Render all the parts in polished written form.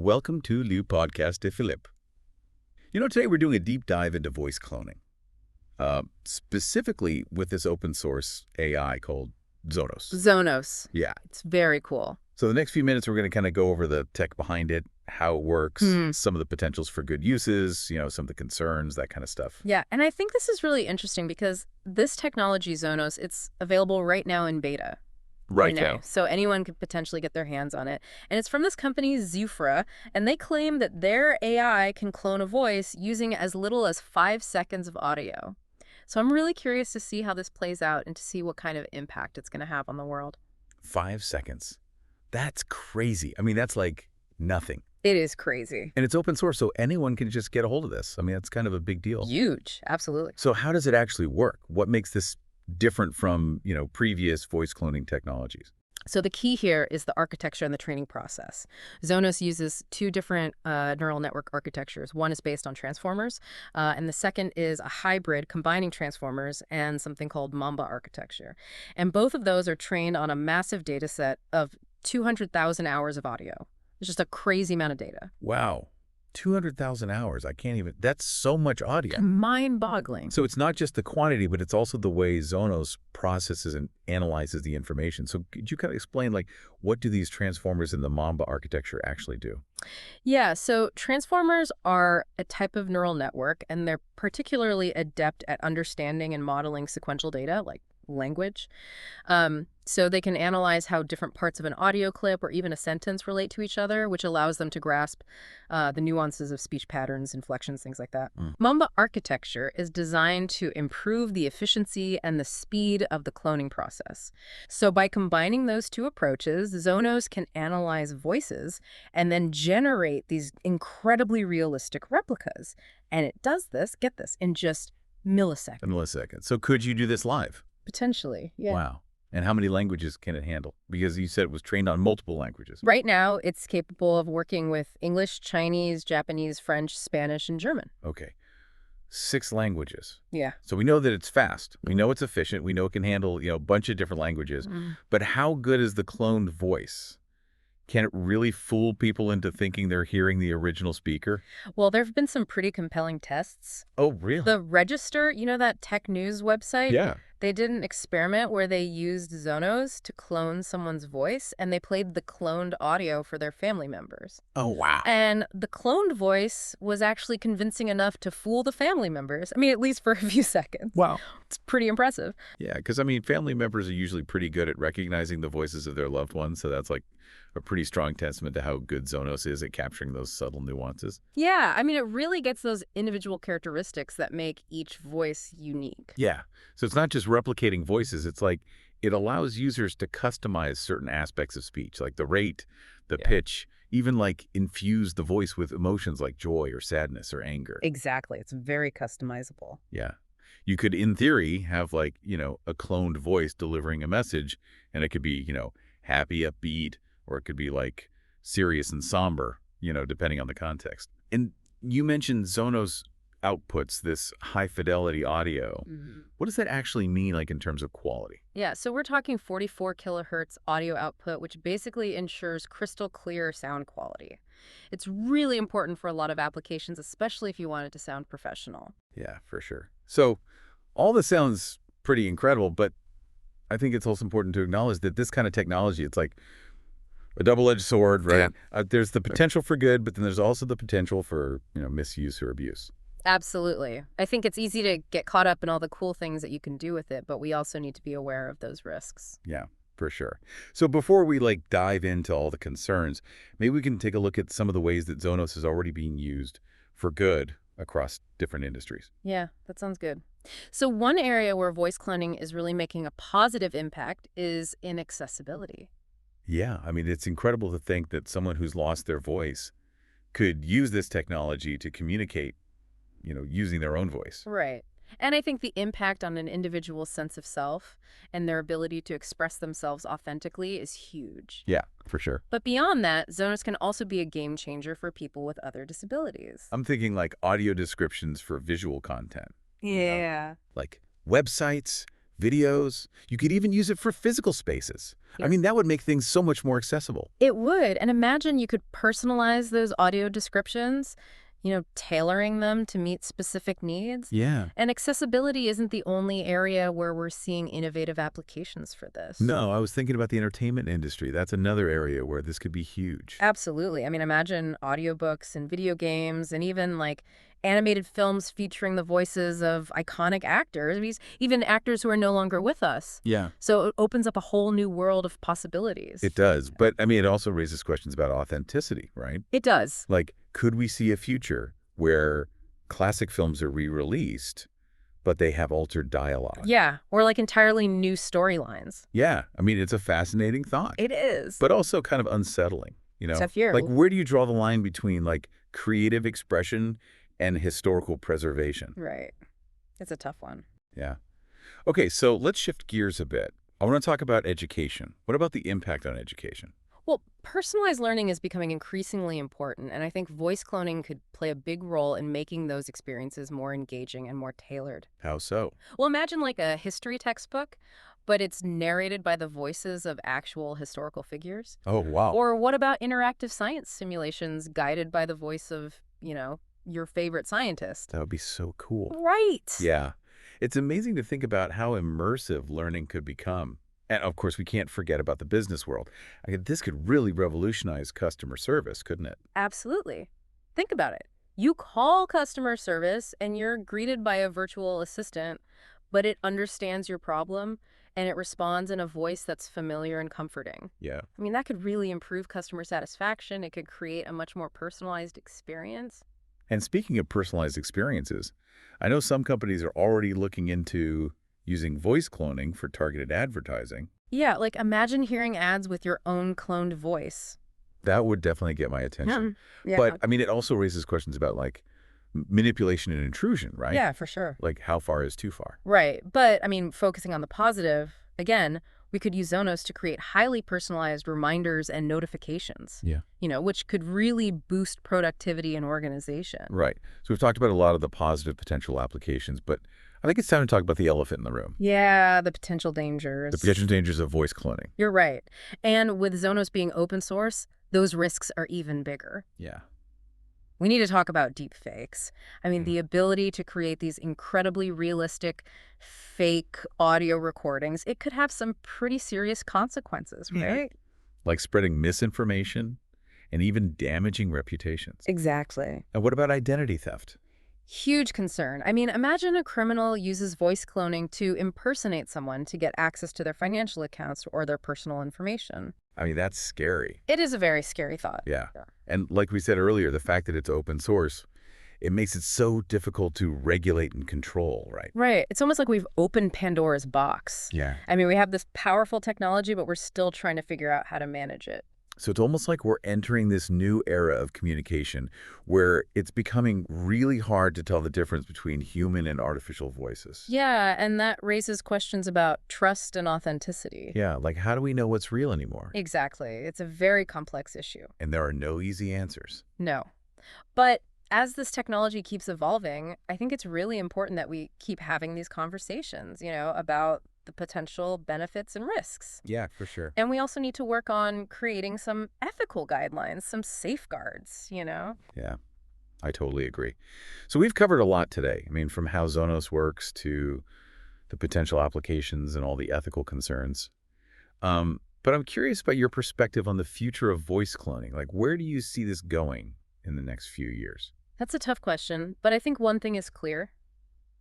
Welcome to the Podcast de Philippe. Today we're doing a deep dive into voice cloning, specifically with this open source AI called Zos. Zos. Yeah. It's very cool. So the next few minutes, we're going to kind of go over the tech behind it, how it works, some of the potentials for good uses, some of the concerns, that kind of stuff. Yeah, and I think this is really interesting because this technology, Zos, it's available right now in beta. Right now. So anyone could potentially get their hands on it. And it's from this company, Zufra, and they claim that their AI can clone a voice using as little as 5 seconds of audio. So I'm really curious to see how this plays out and to see what kind of impact it's going to have on the world. 5 seconds. That's crazy. I mean, that's like nothing. It is crazy. And it's open source, so anyone can just get a hold of this. I mean, that's kind of a big deal. Huge. Absolutely. So how does it actually work? What makes this different from, previous voice cloning technologies? So the key here is the architecture and the training process. Zos uses two different neural network architectures. One is based on transformers, and the second is a hybrid combining transformers and something called Mamba architecture. And both of those are trained on a massive data set of 200,000 hours of audio. It's just a crazy amount of data. Wow. 200,000 hours. I can't even, that's so much audio. Mind-boggling. So it's not just the quantity, but it's also the way Zos processes and analyzes the information. So could you kind of explain, what do these transformers in the Mamba architecture actually do? Yeah, so transformers are a type of neural network, and they're particularly adept at understanding and modeling sequential data, like language. So they can analyze how different parts of an audio clip or even a sentence relate to each other, which allows them to grasp the nuances of speech patterns, inflections, things like that. Mamba architecture is designed to improve the efficiency and the speed of the cloning process. So by combining those two approaches, Zos can analyze voices and then generate these incredibly realistic replicas. And it does this, get this, in just milliseconds. A millisecond. So could you do this live? Potentially, yeah. Wow. And how many languages can it handle? Because you said it was trained on multiple languages. Right now, it's capable of working with English, Chinese, Japanese, French, Spanish, and German. Okay. 6 languages. Yeah. So we know that it's fast. We know it's efficient. We know it can handle, a bunch of different languages. But how good is the cloned voice? Can it really fool people into thinking they're hearing the original speaker? Well, there have been some pretty compelling tests. Oh, really? The Register, that tech news website? Yeah. They did an experiment where they used Zos to clone someone's voice, and they played the cloned audio for their family members. Oh, wow. And the cloned voice was actually convincing enough to fool the family members. I mean, at least for a few seconds. Wow. It's pretty impressive. Yeah, because, family members are usually pretty good at recognizing the voices of their loved ones, so that's like a pretty strong testament to how good Zos is at capturing those subtle nuances. Yeah, it really gets those individual characteristics that make each voice unique. Yeah, so it's not just replicating voices, it's like it allows users to customize certain aspects of speech, like the rate, the pitch, even infuse the voice with emotions like joy or sadness or anger. Exactly, it's very customizable. Yeah. You could, in theory, have a cloned voice delivering a message, and it could be, happy, upbeat, or it could be serious and somber, depending on the context. And you mentioned Zos outputs this high fidelity audio. What does that actually mean in terms of quality? Yeah, so we're talking 44 kilohertz audio output, which basically ensures crystal clear sound quality. It's really important for a lot of applications, especially if you want it to sound professional. Yeah, for sure. So all this sounds pretty incredible, but I think it's also important to acknowledge that this kind of technology, it's like a double-edged sword, right? Yeah. There's the potential for good, but then there's also the potential for, misuse or abuse. Absolutely. I think it's easy to get caught up in all the cool things that you can do with it, but we also need to be aware of those risks. Yeah, for sure. So before we dive into all the concerns, maybe we can take a look at some of the ways that Zos is already being used for good across different industries. Yeah, that sounds good. So one area where voice cloning is really making a positive impact is in accessibility. Yeah, it's incredible to think that someone who's lost their voice could use this technology to communicate, using their own voice. Right. And I think the impact on an individual's sense of self and their ability to express themselves authentically is huge. Yeah, for sure. But beyond that, Zos can also be a game changer for people with other disabilities. I'm thinking audio descriptions for visual content. Yeah. Like websites, videos. You could even use it for physical spaces. I Yeah. mean, that would make things so much more accessible. It would. And imagine you could personalize those audio descriptions, tailoring them to meet specific needs. Yeah. And accessibility isn't the only area where we're seeing innovative applications for this. No, I was thinking about the entertainment industry. That's another area where this could be huge. Absolutely. I mean, imagine audiobooks and video games and even like animated films featuring the voices of iconic actors, even actors who are no longer with us. Yeah. So it opens up a whole new world of possibilities. It does. But, I mean, it also raises questions about authenticity, right? It does. Like, could we see a future where classic films are re-released, but they have altered dialogue? Yeah, or like entirely new storylines. Yeah. I mean, it's a fascinating thought, It is. but also kind of unsettling, Tough year. Like, where do you draw the line between, like, creative expression and historical preservation? Right. It's a tough one. Yeah. Okay, so let's shift gears a bit. I want to talk about education. What about the impact on education? Well, personalized learning is becoming increasingly important, and I think voice cloning could play a big role in making those experiences more engaging and more tailored. How so? Well, imagine like a history textbook, but it's narrated by the voices of actual historical figures. Oh, wow. Or what about interactive science simulations guided by the voice of, your favorite scientist? That would be so cool. Right. Yeah. It's amazing to think about how immersive learning could become. And of course, we can't forget about the business world. This could really revolutionize customer service, couldn't it? Absolutely. Think about it. You call customer service and you're greeted by a virtual assistant, but it understands your problem and it responds in a voice that's familiar and comforting. Yeah. I mean, that could really improve customer satisfaction. It could create a much more personalized experience. And speaking of personalized experiences, I know some companies are already looking into using voice cloning for targeted advertising. Yeah, like imagine hearing ads with your own cloned voice. That would definitely get my attention. Yeah. But, I mean, it also raises questions about, like, manipulation and intrusion, right? Yeah, for sure. Like, how far is too far? Right. But, I mean, focusing on the positive, again, we could use Zonos to create highly personalized reminders and notifications, Yeah. which could really boost productivity and organization. Right. So we've talked about a lot of the positive potential applications, but I think it's time to talk about the elephant in the room. Yeah, the potential dangers. The potential dangers of voice cloning. You're right. And with Zonos being open source, those risks are even bigger. Yeah. We need to talk about deepfakes. I mean, the ability to create these incredibly realistic fake audio recordings, it could have some pretty serious consequences, right? Like spreading misinformation and even damaging reputations. Exactly. And what about identity theft? Huge concern. I mean, imagine a criminal uses voice cloning to impersonate someone to get access to their financial accounts or their personal information. I mean, that's scary. It is a very scary thought. Yeah. And like we said earlier, the fact that it's open source, it makes it so difficult to regulate and control, right? Right. It's almost like we've opened Pandora's box. Yeah. I mean, we have this powerful technology, but we're still trying to figure out how to manage it. So it's almost like we're entering this new era of communication where it's becoming really hard to tell the difference between human and artificial voices. Yeah, and that raises questions about trust and authenticity. Yeah, like how do we know what's real anymore? Exactly. It's a very complex issue. And there are no easy answers. No. But as this technology keeps evolving, I think it's really important that we keep having these conversations, about the potential benefits and risks. Yeah, for sure. And we also need to work on creating some ethical guidelines, some safeguards, Yeah, I totally agree. So we've covered a lot today. I mean, from how Zonos works to the potential applications and all the ethical concerns. But I'm curious about your perspective on the future of voice cloning. Like, where do you see this going in the next few years? That's a tough question, but I think one thing is clear.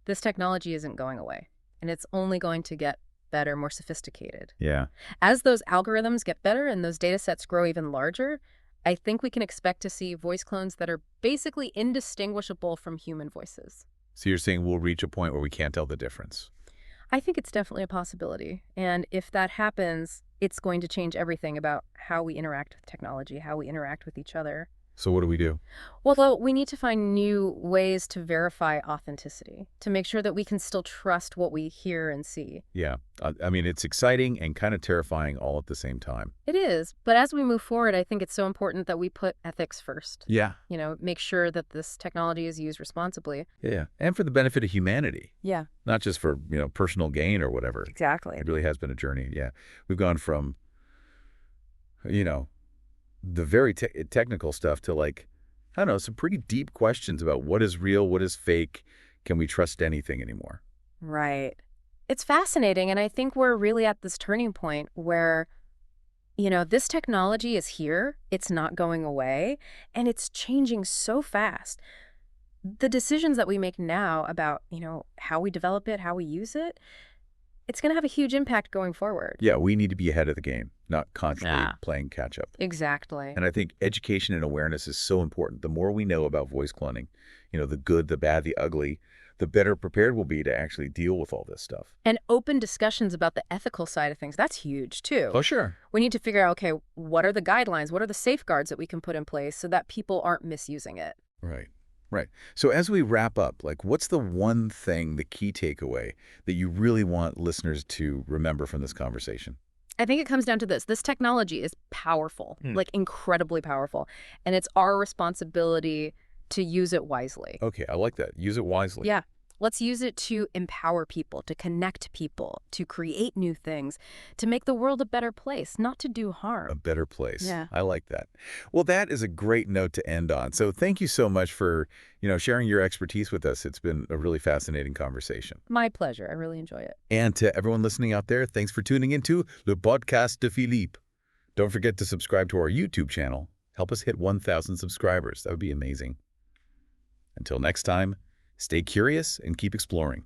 This technology isn't going away, and it's only going to get better, more sophisticated. Yeah. As those algorithms get better and those data sets grow even larger, I think we can expect to see voice clones that are basically indistinguishable from human voices. So you're saying we'll reach a point where we can't tell the difference? I think it's definitely a possibility. And if that happens, it's going to change everything about how we interact with technology, how we interact with each other. So what do we do? Well, though, we need to find new ways to verify authenticity, to make sure that we can still trust what we hear and see. Yeah. I mean, it's exciting and kind of terrifying all at the same time. It is, but as we move forward, I think it's so important that we put ethics first. Yeah. Make sure that this technology is used responsibly. Yeah. And for the benefit of humanity, Yeah, not just for, personal gain or whatever. exactly. It really has been a journey. Yeah. We've gone from, you know, the very technical stuff to like, I don't know, some pretty deep questions about what is real, what is fake, can we trust anything anymore? Right. It's fascinating, and I think we're really at this turning point where, this technology is here, it's not going away, and it's changing so fast. The decisions that we make now about, how we develop it, how we use it, it's going to have a huge impact going forward. Yeah, we need to be ahead of the game, not constantly Yeah. playing catch up. Exactly. And I think education and awareness is so important. The more we know about voice cloning, the good, the bad, the ugly, the better prepared we'll be to actually deal with all this stuff. And open discussions about the ethical side of things, that's huge too. Oh, sure. We need to figure out, okay, what are the guidelines? What are the safeguards that we can put in place so that people aren't misusing it? Right. Right. So as we wrap up, like what's the one thing, the key takeaway that you really want listeners to remember from this conversation? I think it comes down to this. This technology is powerful, like incredibly powerful. And it's our responsibility to use it wisely. Okay, I like that. Use it wisely. Yeah. Let's use it to empower people, to connect people, to create new things, to make the world a better place, not to do A harm. better place. Yeah. I like that. Well, that is a great note to end on. So thank you so much for, sharing your expertise with us. It's been a really fascinating conversation. My pleasure. I really enjoy it. And to everyone listening out there, thanks for tuning into Le Podcast de Philippe. Don't forget to subscribe to our YouTube channel. Help us hit 1,000 subscribers. That would be amazing. Until next time, stay curious and keep exploring.